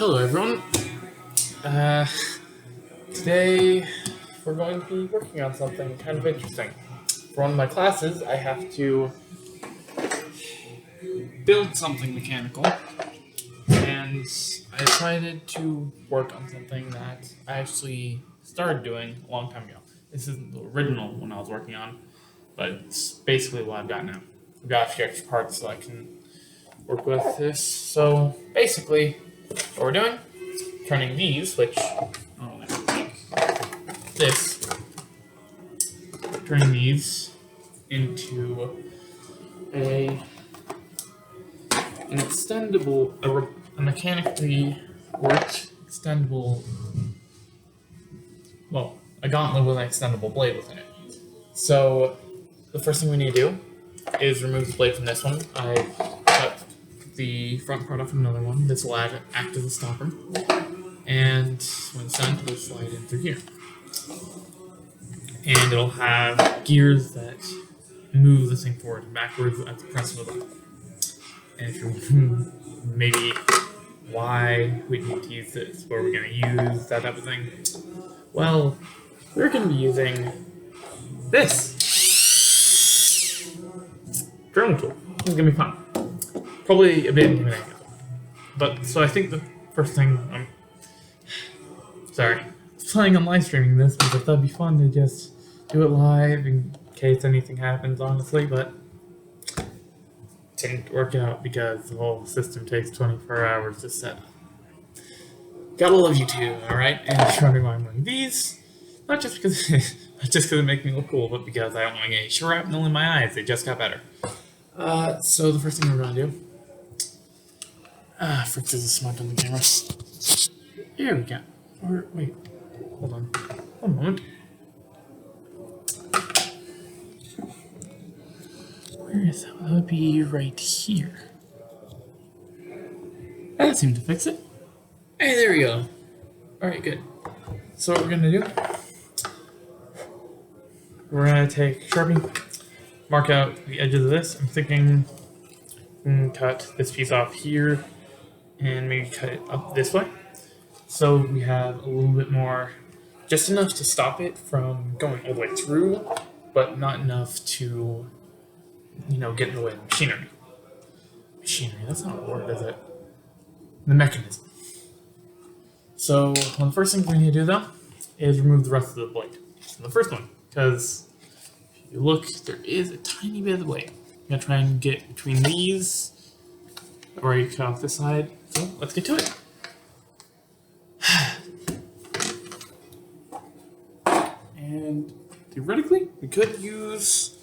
Hello everyone. Today we're going to be working on something kind of interesting. For one of my classes, I have to build something mechanical, and I decided to work on something that I actually started doing a long time ago. This isn't the original one I was working on, but it's basically what I've got now. I've got a few extra parts so I can work with this. So basically, what we're doing is turning these, which this, turning these into an extendable, a mechanically worked extendable, well, a gauntlet with an extendable blade within it. So the first thing we need to do is remove the blade from this one. I cut the front part off another one. This will act as a stopper. And when it's done, it'll slide in through here. And it'll have gears that move this thing forward and backwards at the press of a button. And if you're maybe why we need to use this, what are we going to use, that type of thing. Well, we're going to be using this drilling tool. It's going to be fun. Probably a bit intimidating. But, so I think the first thing, planning on live streaming this because I thought it'd be fun to just do it live in case anything happens, honestly, but it didn't work out because the whole system takes 24 hours to set up. Gotta love YouTube, alright? And if you're wondering why I'm wearing these, not just because it makes me look cool, but because I don't want to get shrapnel in my eyes. They just got better. So the first thing we're gonna do, frick, this is smudge on the camera. Here we go. Or, wait, hold on. One moment. Where is that? That would be right here. That seemed to fix it. Hey, there we go. Alright, good. So what we're gonna do, we're gonna take Sharpie, mark out the edges of this. I'm thinking we can cut this piece off here and maybe cut it up this way. So we have a little bit more, just enough to stop it from going all the way through, but not enough to, get in the way of the machinery. Machinery, that's not a word, is it? The mechanism. So one of the first things we need to do, though, is remove the rest of the blade. So the first one, because if you look, there is a tiny bit of the blade. I'm going to try and get between these, or you cut off this side. So let's get to it. And theoretically, we could use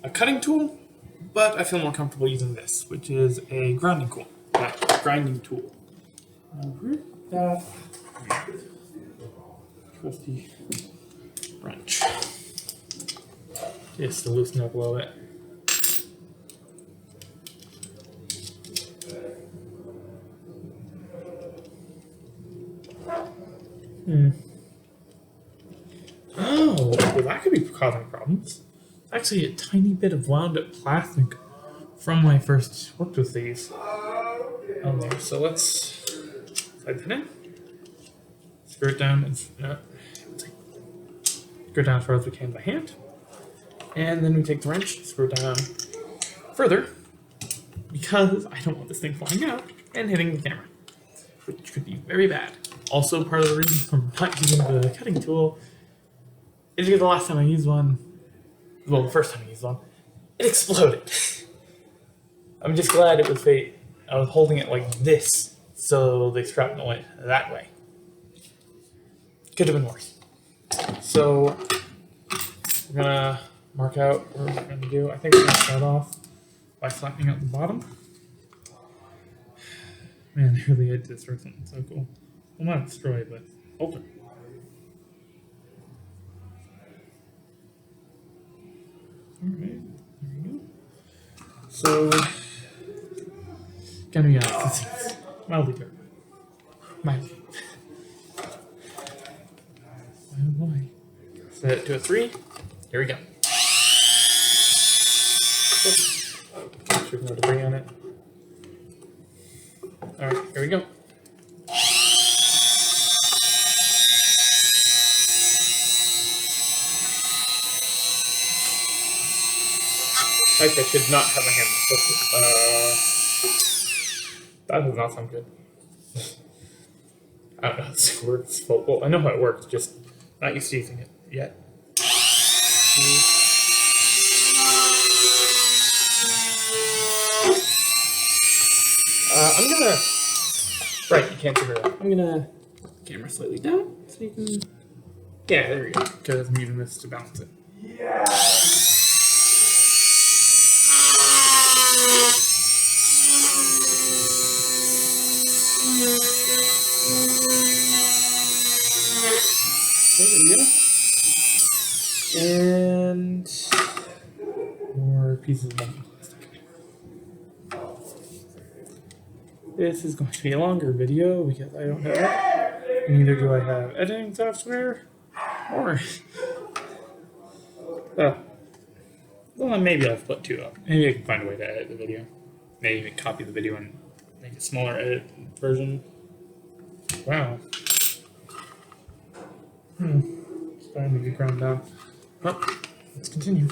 a cutting tool, but I feel more comfortable using this, which is a grinding tool. Where's that trusty wrench? Just to loosen up a little bit. Oh, well, that could be causing problems. It's actually a tiny bit of wound up plastic from when I first worked with these on there. So let's slide that in. Screw it down screw it down as far as we can by hand. And then we take the wrench, screw it down further, because I don't want this thing flying out and hitting the camera, which could be very bad. Also, part of the reason for not using the cutting tool is because the last time I used one, well, the first time I used one, it exploded. I'm just glad it was fate. I was holding it like this, so the shrapnel went that way. Could have been worse. So, we're gonna mark out what we're gonna do. I think we're gonna start off by flattening out the bottom. Man, I really had this for something so cool. Well, not destroy, but alter. Alright, there we go. So, gonna be honest, this is mildly terrible. Mildly. Oh boy. Set it to a 3. Here we go. Make sure we have a 3 on it. Alright, here we go. like I should not have my hand. That does not sound good. I don't know how this works. Well, I know how it works, just not used to using it yet. I'm gonna. Right, you can't figure it out. I'm gonna camera slightly down so you can. Yeah, there we go. Because I'm using this to balance it. Yeah. Okay, there we go. And more pieces of plastic. This is going to be a longer video because I don't have it. Neither do I have editing software. Or well, maybe I'll split two up. Maybe I can find a way to edit the video. Maybe even copy the video and make a smaller edit version. Wow. It's starting to get ground down. Well, let's continue.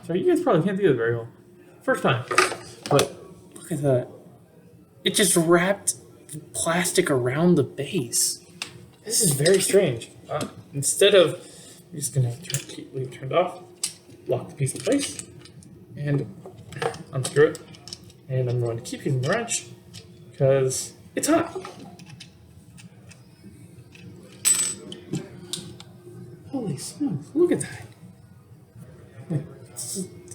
So you guys probably can't see this very well. First time. But look at that. It just wrapped plastic around the base. This is very strange. Instead of, I'm just going to leave it turned off, lock the piece in place, and unscrew it. And I'm going to keep using the wrench because it's hot. Holy smokes, look at that.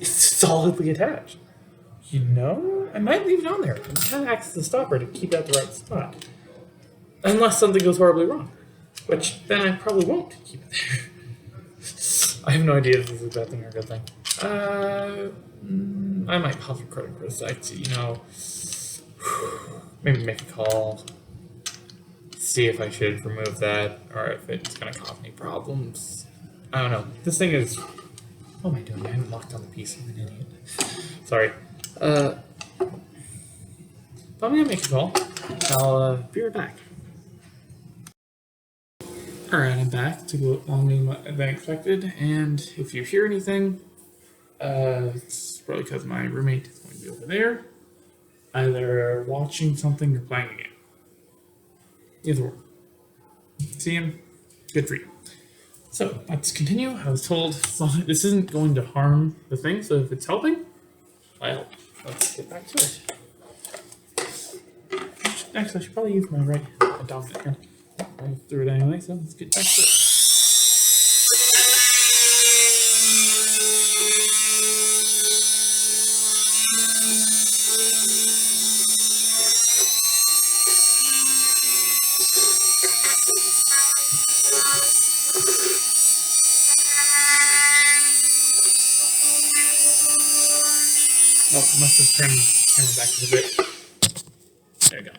It's solidly attached. You know, I might leave it on there. It kind of acts as a stopper to keep it at the right spot. Unless something goes horribly wrong. Which, then I probably won't keep it there. I have no idea if this is a bad thing or a good thing. I might pause recording for a sec to, maybe make a call. See if I should remove that, or if it's going to cause me problems. I don't know. This thing is... What am I doing? I haven't locked on the piece. I'm an idiot. Sorry. I'm going to make a call. I'll be right back. Alright, I'm back. Took a little longer than expected, and if you hear anything, it's probably because my roommate is going to be over there, either watching something or playing a game. Either one. See him? Good for you. So, let's continue. I was told this isn't going to harm the thing, so if it's helping, well, let's get back to it. Actually, I should probably use my right dominant hand. I threw it anyway, so let's get back to it. Oh, must have turned the camera back a bit. There we go.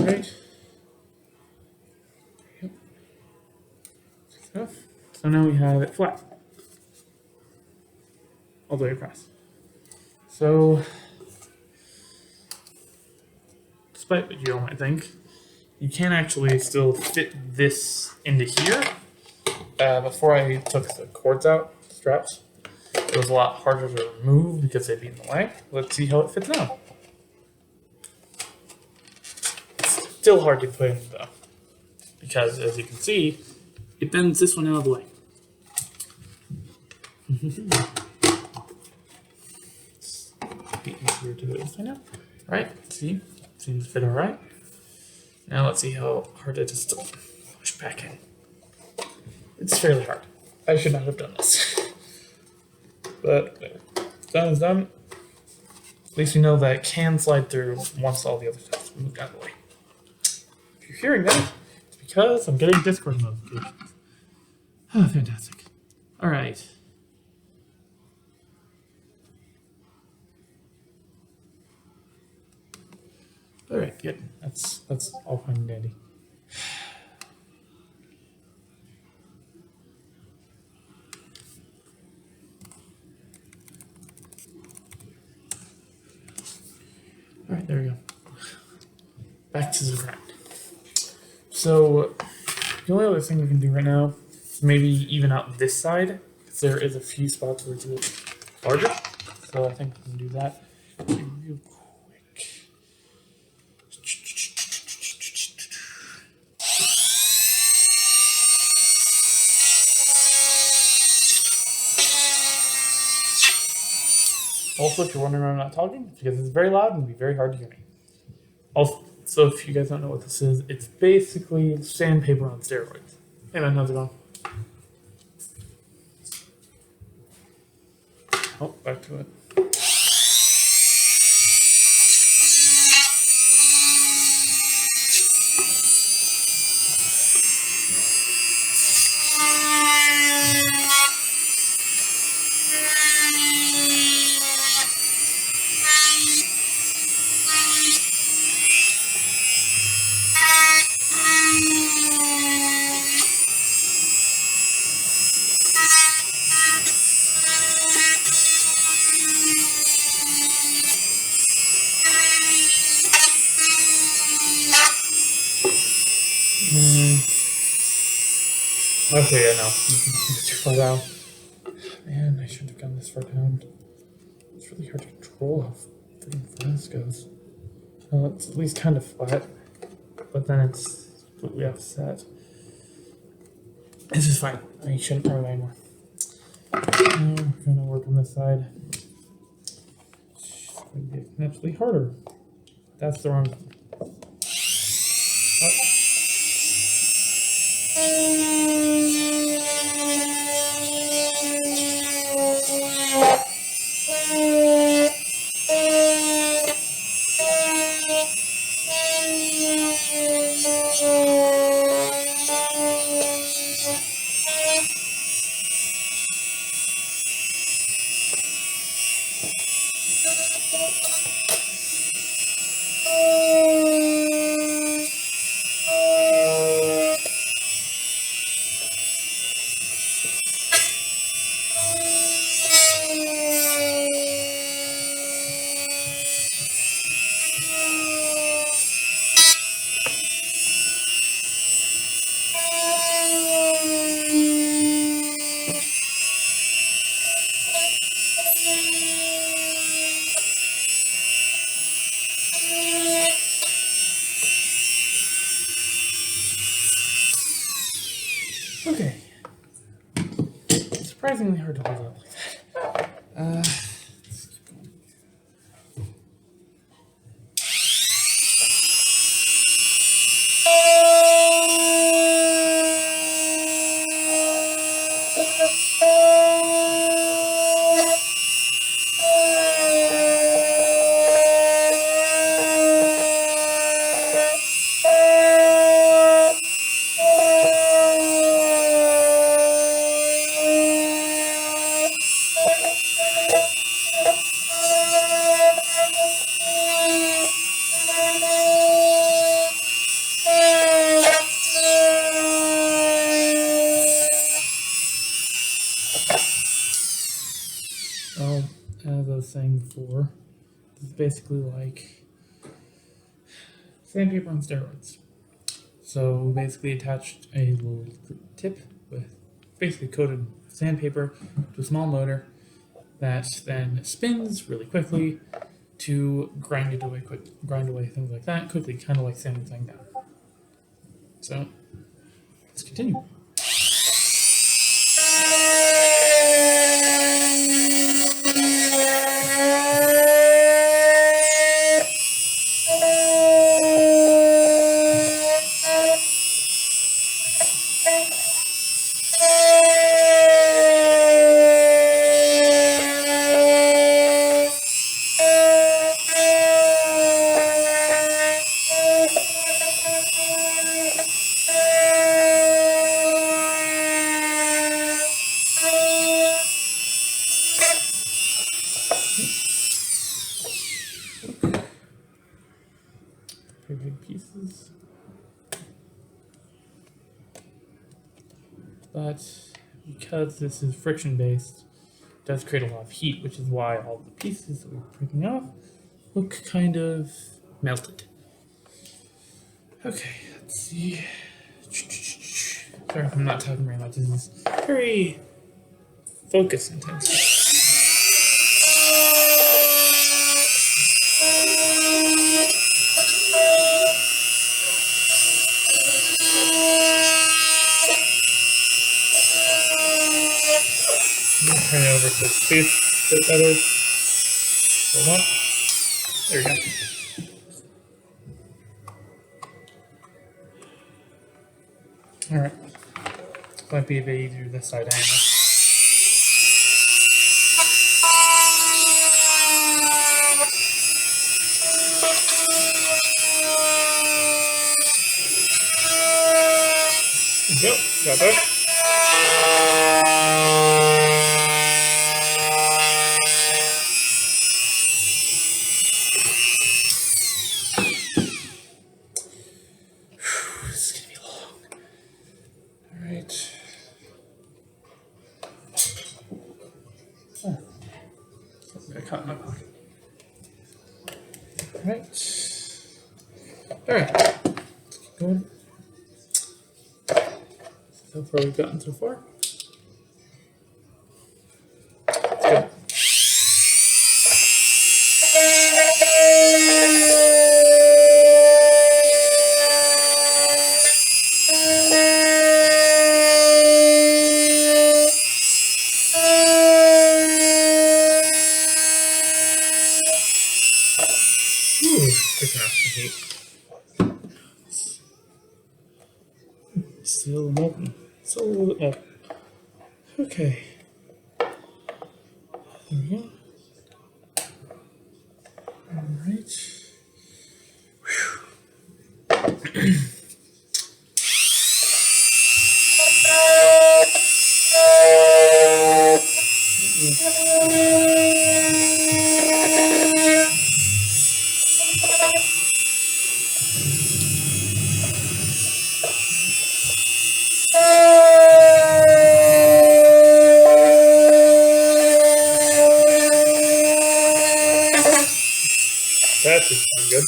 Right. Yep. So now we have it flat. All the way across. So, despite what you all might think, you can actually still fit this into here. Before I took the cords out, straps, it was a lot harder to remove because they'd be in the way. Let's see how it fits now. It's still hard to put in though, because as you can see, it bends this one out of the way. Easier to do it this way now. Right, see, seems to fit all right. Now let's see how hard it is to push back in. It's fairly hard. I should not have done this. But there. Done is done. At least we know that it can slide through once all the other stuff's moved out of the way. If you're hearing that, it's because I'm getting Discord notifications. Oh, fantastic. All right. All right, good. That's all fine and dandy. All right, there we go. Back to the grind. So the only other thing we can do right now is maybe even out this side, because there is a few spots where it's a little larger. So I think we can do that real quick. Also, if you're wondering why I'm not talking, it's because it's very loud and it'll be very hard to hear me. Also, if you guys don't know what this is, it's basically sandpaper on steroids. Hey man, how's it going? Oh, back to it. Okay, yeah, no. It's too far down. Man, I shouldn't have gone this far down. It's really hard to control how freaking fast it goes. Well, it's at least kind of flat, but then it's completely offset. This is fine. I shouldn't throw it anymore. Now we're gonna work on this side. It's going to get naturally harder. That's the wrong. Okay. Surprisingly hard to hold up like that. Let's keep going. Well, as I was saying before, this is basically like sandpaper on steroids. So we basically attached a little tip with basically coated sandpaper to a small motor that then spins really quickly to grind away things like that quickly, kind of like sanding thing down. So let's continue. pretty big pieces. But because this is friction based, it does create a lot of heat, which is why all the pieces that we're breaking off look kind of melted. Okay, let's see. Sorry, I'm not talking very much. This is very focus intensive. Turn it over to space a bit better. Hold on. There we go. Alright. Might be a bit easier this side anyway. There we go. Got that. This is gonna be long. Alright. Oh. I caught in my pocket. Alright. Alright. Let's keep going. So far we've gotten so far. Let's go. Picking up some heat. Still molten. Still a little bit molten. Okay. There we go. Alright. That should sound good.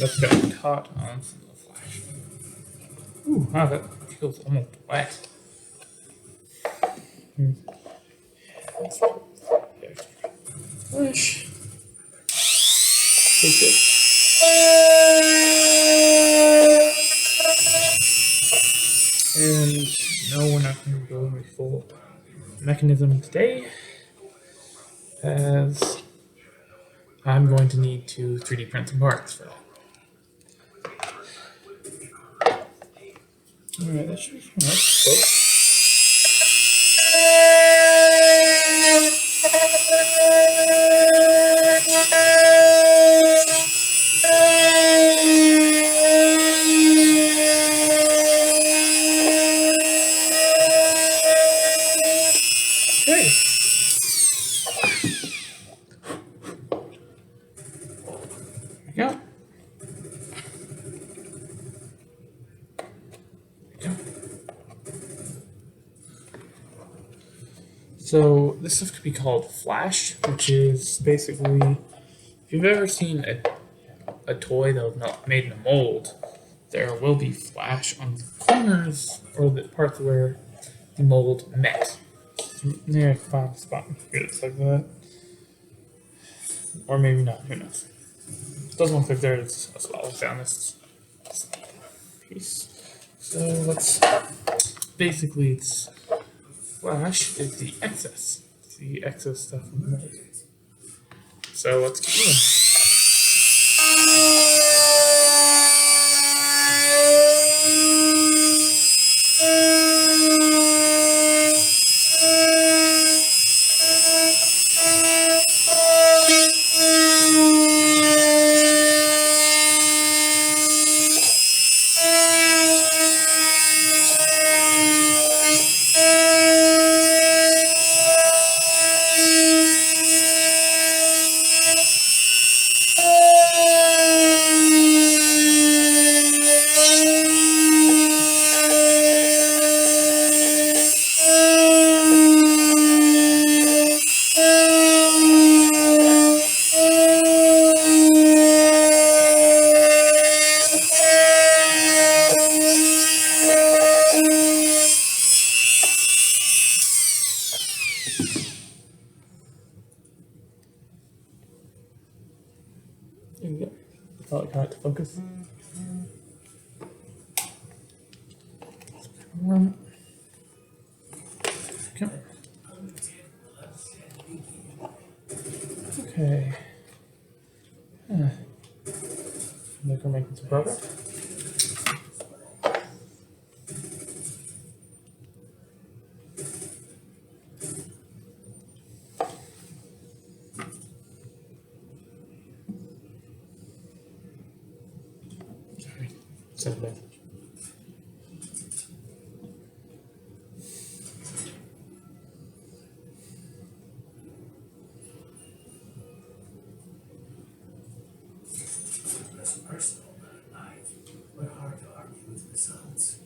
Let's get hot on some of the flash. Ooh, wow, that feels almost wet. Let's put the extra flash. Take it. And no, we're not going to go with full mechanism today, as I'm going to need to 3D print some parts for that. Alright, that should be close. Okay. There we go. So this stuff could be called flash, which is basically, if you've ever seen a toy that was made in a mold, there will be flash on the corners or the parts where the mold met. Yeah, I can find a spot here that's like that. Or maybe not, who knows. It doesn't look like there's a spot like that on this piece. So let's, basically it's flash is the excess. It's the excess stuff from the mold. So let's keep moving. There you go. Probably got it to focus. Okay. Okay. I think we're making some progress. Sorry. Send it back. Personal, but I would hard to argue with results.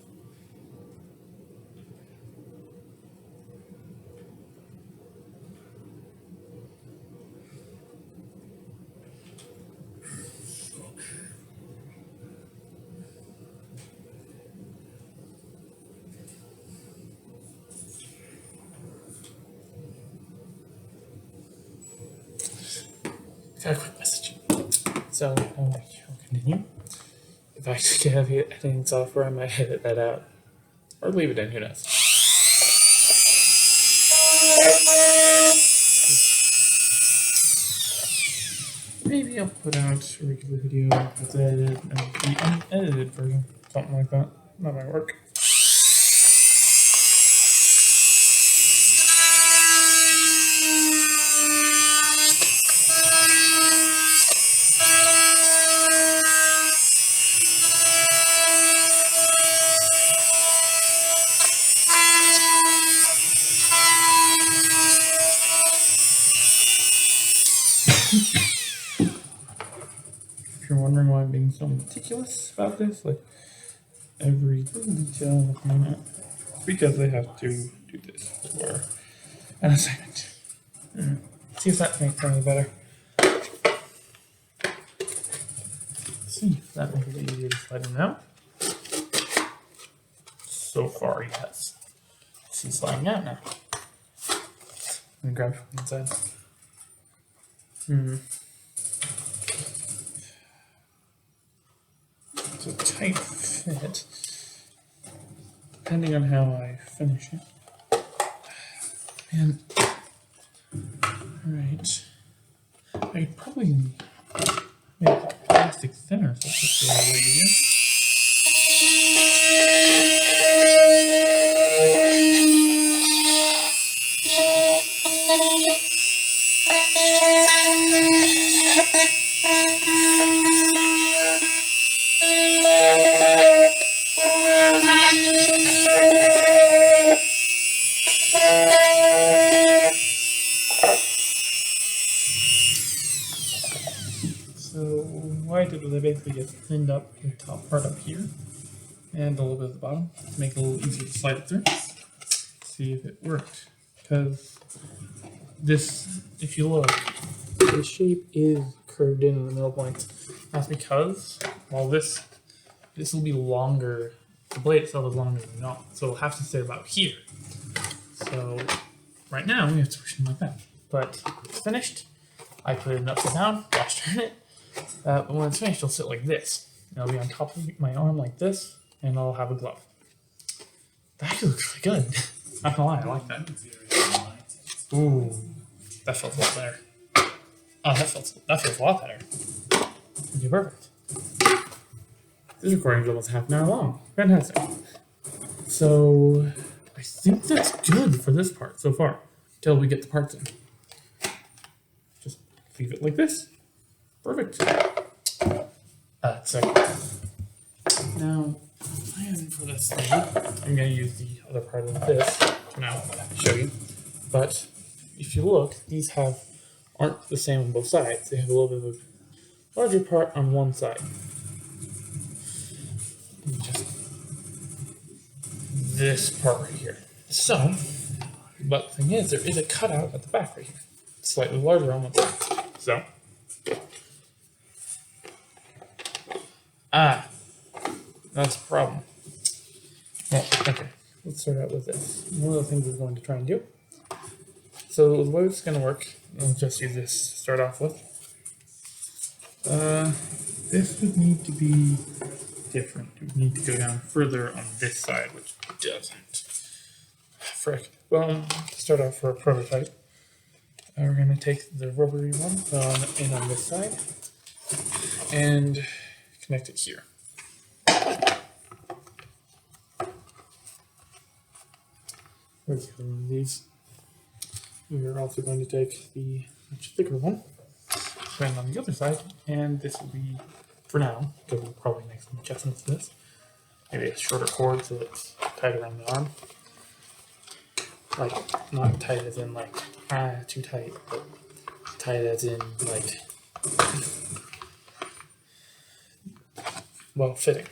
Got a quick message. So I'll continue. If I actually have editing software, I might edit that out. Or leave it in, who knows. Maybe I'll put out a regular video that's edited and the unedited version. Something like that. That might work. If you're wondering why I'm being so meticulous about this, like every little detail I'm looking at, it's because they have to do this for an assignment. See if that makes it any better. See if that makes it easier to slide them out. So far, yes. She's sliding out now. Let me grab from the inside. It's a tight fit, depending on how I finish it. Man, alright. I could probably make the plastic thinner so it's a little easier. So why did they basically get thinned up the top part up here and a little bit at the bottom to make it a little easier to slide it through. See if it worked. Because this, if you look, the shape is curved in the middle point. That's because, well, this will be longer. The blade itself is longer than not, so it'll have to sit about here. So right now we have to push it like that. But it's finished. I put it upside down, gosh darn it. But when it's finished, it'll sit like this. It'll be on top of my arm like this, and I'll have a glove. That actually looks really good. Not gonna lie, I like that. Ooh, that feels a lot better. Oh, that feels a lot better. Okay, perfect. This recording is almost half an hour long. Fantastic. So I think that's good for this part so far, until we get the parts in. Just leave it like this. Perfect. So now, plan for this thing. I'm going to use the other part of this to now show you. But if you look, these aren't the same on both sides. They have a little bit of a larger part on one side. Just this part right here. So, but the thing is, there is a cutout at the back right here. Slightly larger on one side. So, that's a problem. Well, okay, let's start out with this. One of the things we're going to try and do. So the way it's going to work, I'll just use this to start off with. This would need to be different. We need to go down further on this side, which doesn't. Frick. Well, to start off for a prototype, we're going to take the rubbery one in on this side and connect it here. Where's the other one of these? We are also going to take the much thicker one, put it on the other side, and this will be, for now, because we'll probably make some adjustments to this. Maybe a shorter cord so it's tight around the arm. Like, not tight as in like, too tight, but tight as in like, well, fitting.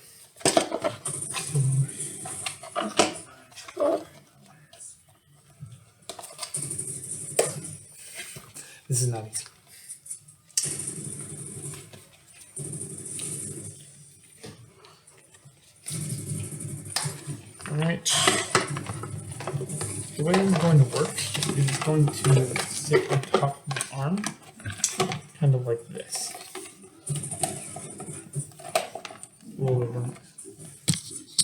This is not easy. Alright. The way I'm going to work is going to sit on top of the arm, kind of like this. A little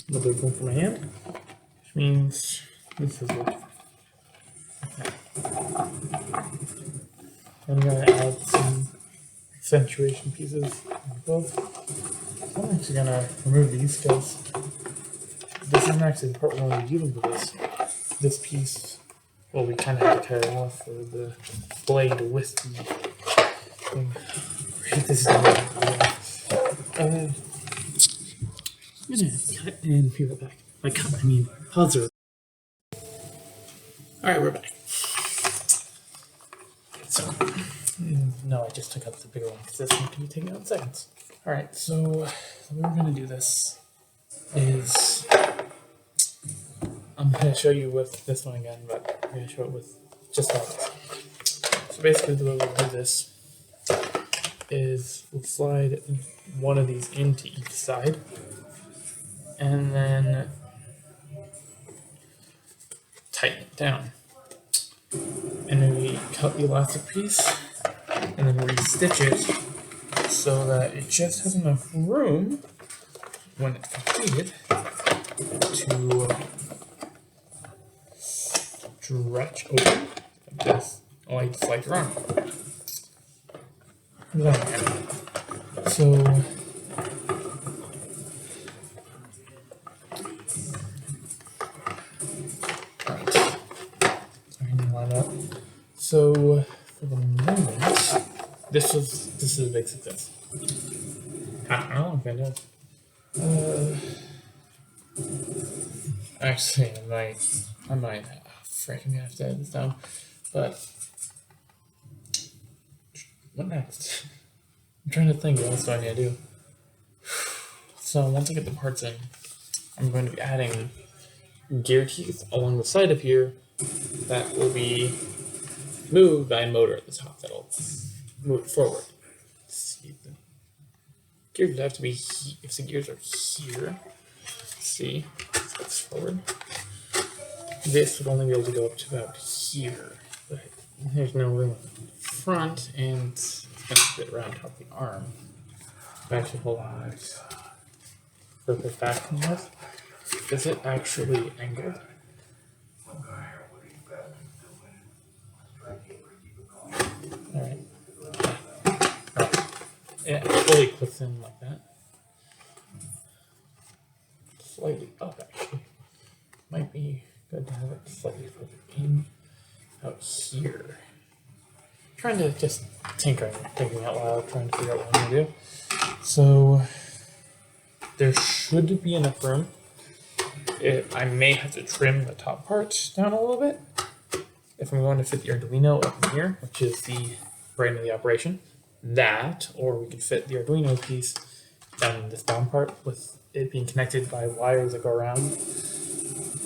bit of room for my hand, which means this is what. I'm going to add some accentuation pieces above. So I'm actually going to remove these because this isn't actually the part we're going to be dealing with this. This piece, well, we kind of have to tear it off for the blade with the thing. This is I'm going to cut and peel it back. By cut, I mean pause. Alright, we're back. So, no, I just took out the bigger one because this one can be taken out in seconds. Alright, so the way we're going to do this is I'm going to show you with this one again, but I'm going to show it with just like this. So basically the way we'll do this is we'll slide one of these into each side and then tighten it down. And then we cut the elastic piece and then restitch it so that it just has enough room when it's completed to stretch open like this. Oh, I just like your arm. So So for the moment, this is a big success. I don't know if I know. Actually, I might freaking have to edit this down. But what next? I'm trying to think what else do I need to do. So once I get the parts in, I'm going to be adding gear teeth along the side of here that will be moved by a motor at the top that'll move it forward. See, the gears have to be if the gears are here. See, it's forward. This would only be able to go up to about here, but there's no room in front, and it's going to fit around top of the arm. Actually, hold on. Let's flip it back from this. Is it actually angled? Alright. Yeah, it fully clips in like that. Slightly up, actually. Might be good to have it slightly further in out here. Trying to just tinkering, thinking out loud, trying to figure out what I'm going to do. So, there should be enough room. I may have to trim the top part down a little bit if I'm going to fit the Arduino up in here, which is the brain of the operation. That, or we could fit the Arduino piece down in this bottom part with it being connected by wires that go around.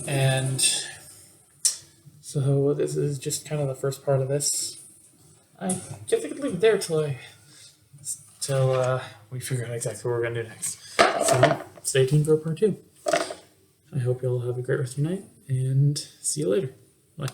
And so this is just kind of the first part of this. I guess I could leave it there till we figure out exactly what we're going to do next. So stay tuned for part 2. I hope you all have a great rest of your night, and see you later. Bye.